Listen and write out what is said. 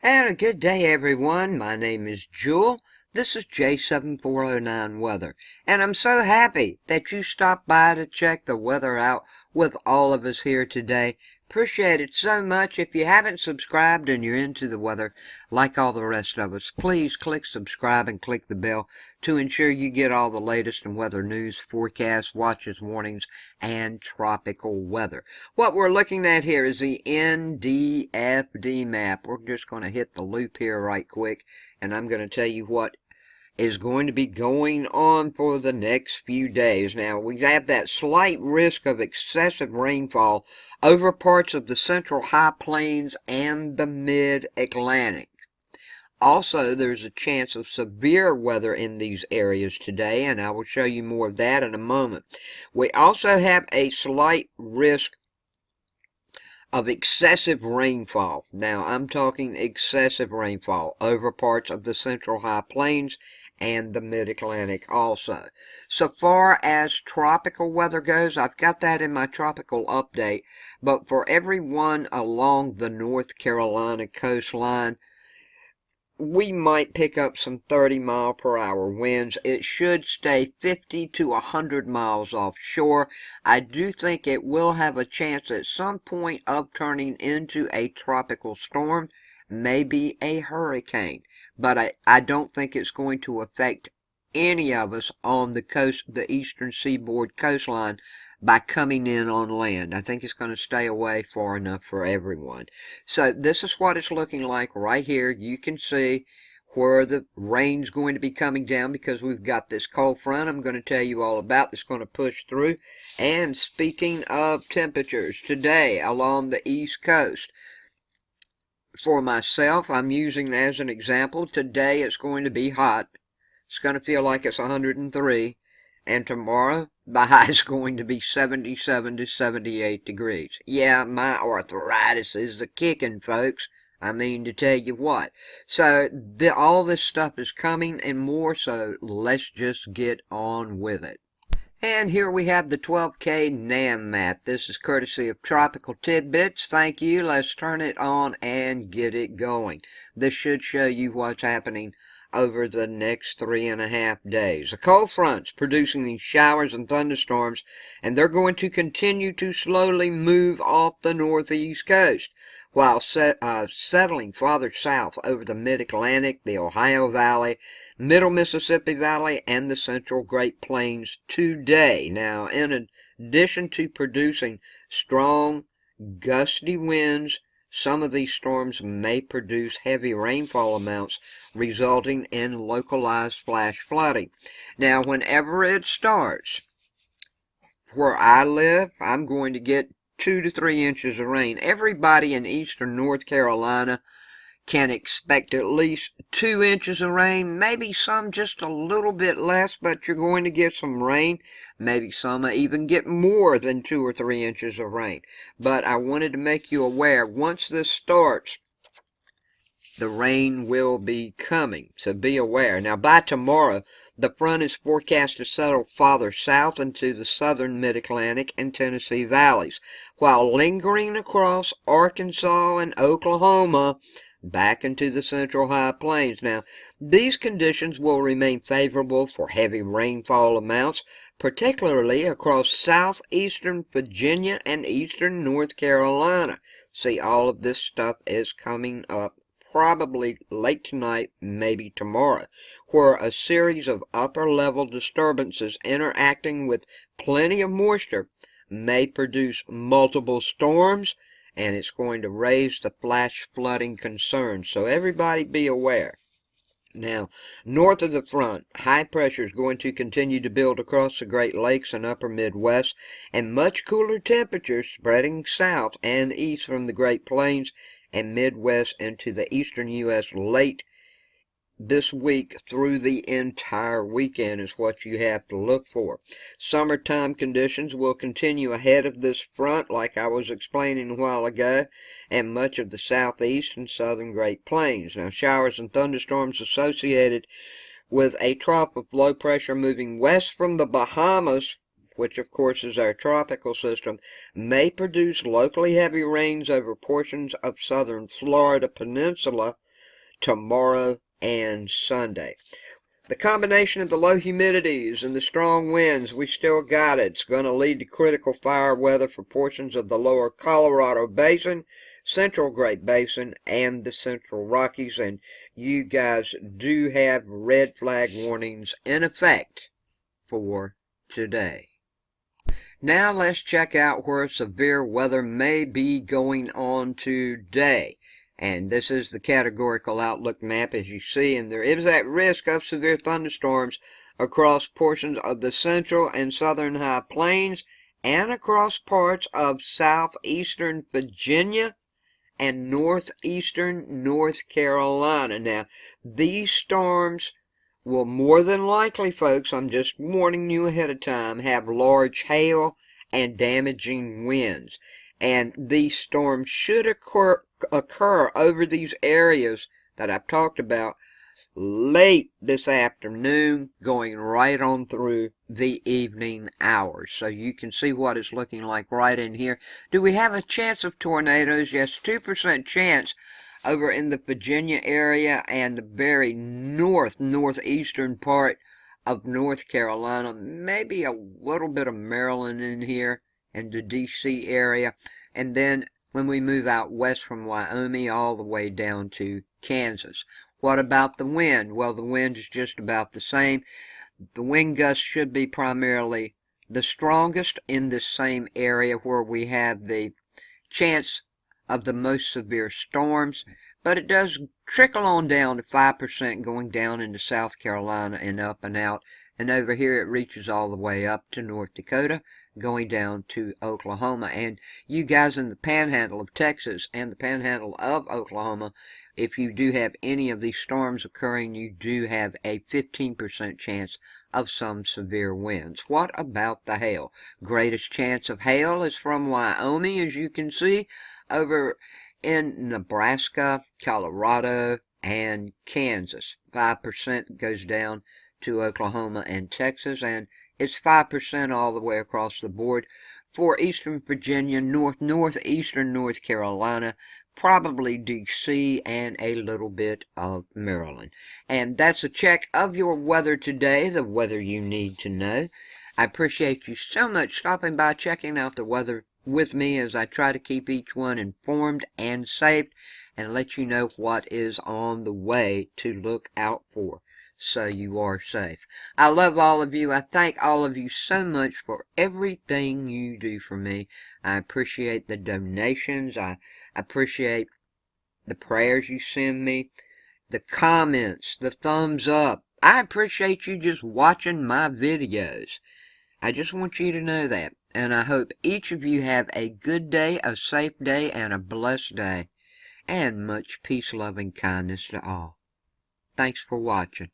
And a good day, everyone. My name is Jewel. This is J7409 Weather, and I'm so happy that you stopped by to check the weather out with all of us here today. Appreciate it so much. If you haven't subscribed and you're into the weather like all the rest of us, please click subscribe and click the bell to ensure you get all the latest in weather news, forecasts, watches, warnings, and tropical weather. What we're looking at here is the NDFD map. We're just going to hit the loop here right quick, and I'm going to tell you what is going to be going on for the next few days. Now, we have that slight risk of excessive rainfall over parts of the central high plains and the mid-Atlantic. Also, there's a chance of severe weather in these areas today, and I will show you more of that in a moment. We also have a slight risk of excessive rainfall. Now, I'm talking excessive rainfall over parts of the central high plains and the mid-Atlantic also. So far as tropical weather goes, I've got that in my tropical update, but for everyone along the North Carolina coastline, we might pick up some 30-mile-per-hour winds. It should stay 50 to 100 miles offshore. I do think it will have a chance at some point of turning into a tropical storm, maybe a hurricane. But I don't think it's going to affect any of us on the coast, the eastern seaboard coastline, by coming in on land. I think it's going to stay away far enough for everyone. So this is what it's looking like right here. You can see where the rain's going to be coming down because we've got this cold front I'm going to tell you all about that's going to push through. And speaking of temperatures, today along the East Coast, for myself, I'm using as an example, today it's going to be hot. It's going to feel like it's 103. And tomorrow, the high is going to be 77 to 78 degrees. Yeah, my arthritis is a kicking, folks. I mean to tell you what. So, all this stuff is coming and more, so let's just get on with it. And here we have the 12K NAM map. This is courtesy of Tropical Tidbits. Thank you. Let's turn it on and get it going. This should show you what's happening over the next 3.5 days. The cold front's producing these showers and thunderstorms, and they're going to continue to slowly move off the northeast coast while settling farther south over the mid-Atlantic, the Ohio Valley, middle Mississippi Valley, and the central Great Plains today. Now, in addition to producing strong, gusty winds, some of these storms may produce heavy rainfall amounts, resulting in localized flash flooding. Now, whenever it starts, where I live, I'm going to get 2 to 3 inches of rain. Everybody in eastern North Carolina can expect at least 2 inches of rain, maybe some just a little bit less, but you're going to get some rain. Maybe some even get more than 2 or 3 inches of rain. But I wanted to make you aware, once this starts, the rain will be coming, so be aware. Now, by tomorrow, the front is forecast to settle farther south into the southern mid-Atlantic and Tennessee valleys, while lingering across Arkansas and Oklahoma back into the central high plains. Now, these conditions will remain favorable for heavy rainfall amounts, particularly across southeastern Virginia and eastern North Carolina. See, all of this stuff is coming up probably late tonight, maybe tomorrow, where a series of upper-level disturbances interacting with plenty of moisture may produce multiple storms, and it's going to raise the flash flooding concerns. So everybody be aware. Now, north of the front, high pressure is going to continue to build across the Great Lakes and upper Midwest, and much cooler temperatures spreading south and east from the Great Plains and Midwest into the eastern U.S. late this week through the entire weekend is what you have to look for. Summertime conditions will continue ahead of this front, like I was explaining a while ago, and much of the southeast and southern Great Plains. Now, showers and thunderstorms associated with a trough of low pressure moving west from the Bahamas, which of course is our tropical system, may produce locally heavy rains over portions of southern Florida Peninsula tomorrow and Sunday. The combination of the low humidities and the strong winds, we still got it. It's going to lead to critical fire weather for portions of the lower Colorado Basin, Central Great Basin, and the Central Rockies. And you guys do have red flag warnings in effect for today. Now let's check out where severe weather may be going on today. And this is the categorical outlook map, as you see, and there is that risk of severe thunderstorms across portions of the central and southern high plains and across parts of southeastern Virginia and northeastern North Carolina. Now, these storms will more than likely, folks, I'm just warning you ahead of time, have large hail and damaging winds. And these storms should occur over these areas that I've talked about late this afternoon, going right on through the evening hours. So you can see what it's looking like right in here. Do we have a chance of tornadoes? Yes, 2% chance over in the Virginia area and the very northeastern part of North Carolina. Maybe a little bit of Maryland in here and the D.C. area. And then when we move out west from Wyoming all the way down to Kansas. What about the wind? Well, the wind is just about the same. The wind gusts should be primarily the strongest in this same area where we have the chance of the most severe storms. But it does trickle on down to 5% going down into South Carolina and up and out. And over here it reaches all the way up to North Dakota, going down to Oklahoma. And you guys in the panhandle of Texas and the panhandle of Oklahoma, if you do have any of these storms occurring, you do have a 15% chance of some severe winds. What about the hail? Greatest chance of hail is from Wyoming, as you can see, over in Nebraska, Colorado, and Kansas. 5% goes down to Oklahoma and Texas, and it's 5% all the way across the board for eastern Virginia, northeastern North Carolina, probably D.C., and a little bit of Maryland. And that's a check of your weather today, the weather you need to know. I appreciate you so much stopping by, checking out the weather with me as I try to keep each one informed and safe and let you know what is on the way to look out for, so you are safe. I love all of you. I thank all of you so much for everything you do for me. I appreciate the donations. I appreciate the prayers you send me, the comments, the thumbs up. I appreciate you just watching my videos. I just want you to know that. And I hope each of you have a good day, a safe day, and a blessed day. And much peace, love, and kindness to all. Thanks for watching.